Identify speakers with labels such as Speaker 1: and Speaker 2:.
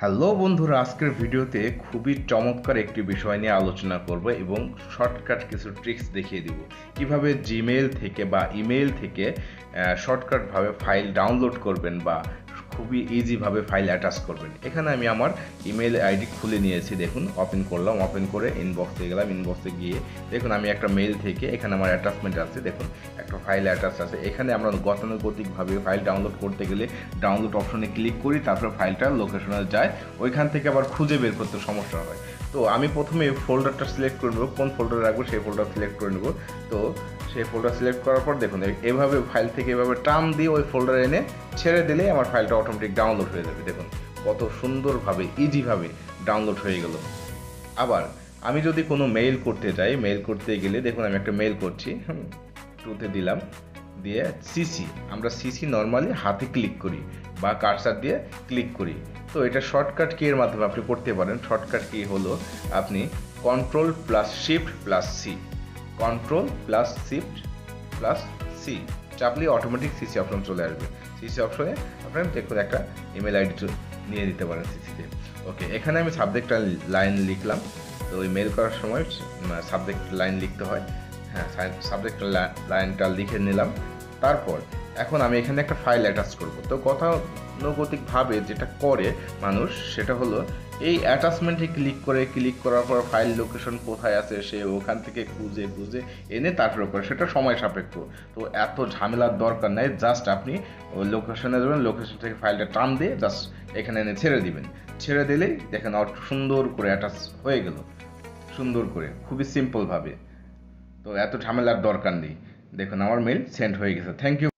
Speaker 1: Hello বন্ধুরা, আজকের ভিডিওতে খুবই চমৎকার একটি বিষয় নিয়ে আলোচনা করব এবং শর্টকাট কিছু ট্রিক্স দেখিয়ে দিব কিভাবে জিমেইল থেকে বা ইমেইল থেকে শর্টকাটভাবে ফাইল ডাউনলোড করবেন বা খুবই ইজিভাবে ফাইল অ্যাটাচ করবেন। এখানে আমি আমার ইমেইল আইডি খুলে নিয়েছি, দেখুন ওপেন করলাম, ওপেন করে ইনবক্সে গেলাম, ইনবক্সে গিয়ে দেখুন আমি একটা মেইল থেকে এখানে আমার অ্যাটাচমেন্ট আছে, দেখুন একটা ফাইল অ্যাটাচ আছে। এখানে আমরা গতানুগতিকভাবে ফাইল ডাউনলোড করতে গেলে ডাউনলোড অপশনে ক্লিক করি, তারপর ফাইলটা লোকেশনে যায়, ওইখান থেকে আবার খুঁজে বের করতে সমস্যা হয়। তো আমি প্রথমে ফোল্ডারটা সিলেক্ট করে নেবো, কোন ফোল্ডারে রাখবো সেই ফোল্ডার সিলেক্ট করে নেবো। তো সেই ফোল্ডার সিলেক্ট করার পর দেখুন এভাবে ফাইল থেকে এভাবে টান দিয়ে ওই ফোল্ডারে এনে ছেড়ে দিলেই আমার ফাইলটা অটোমেটিক ডাউনলোড হয়ে যাবে। দেখুন কত সুন্দরভাবে ইজিভাবে ডাউনলোড হয়ে গেল। আবার আমি যদি কোনো মেইল করতে যাই, মেইল করতে গেলে দেখুন আমি একটা মেইল করছি, টুতে দিলাম, দিয়ে সিসি, আমরা সিসি নর্মালি হাতে ক্লিক করি বা কার্সার দিয়ে ক্লিক করি। তো এটা শর্টকাট কি এর মাধ্যমে আপনি করতে পারেন। শর্টকাট কি হলো, আপনি control plus shift plus C, control plus shift plus C চাপলে অটোমেটিক সিসি অপশন চলে আসবে। সিসি অপশনে আপনার দেখুন একটা ইমেল আইডি নিয়ে দিতে পারেন সিসিতে। ওকে, এখানে আমি সাবজেক্ট লাইন লিখলাম। তো ওই মেল করার সময় সাবজেক্ট লাইন লিখতে হয়, হ্যাঁ সাবজেক্ট লাইনটা লিখে নিলাম। তারপর এখন আমি এখানে একটা ফাইল অ্যাটাচ করব। তো গতানুগতিকভাবে যেটা করে মানুষ সেটা হলো এই অ্যাটাচমেন্টে ক্লিক করার পর ফাইল লোকেশন কোথায় আছে সে ওখান থেকে খুঁজে এনে তারপরে করে, সেটা সময় সাপেক্ষ। তো এত ঝামেলার দরকার নাই, জাস্ট আপনি ওই লোকেশনে যাবেন, লোকেশন থেকে ফাইলটা টান দিয়ে জাস্ট এখানে এনে ছেড়ে দিবেন। ছেড়ে দিলেই দেখেন আর সুন্দর করে অ্যাটাচ হয়ে গেল, সুন্দর করে, খুবই সিম্পলভাবে। তো এত ঝামেলার দরকার নেই। দেখুন আমার মেইল সেন্ড হয়ে গেছে। Thank you.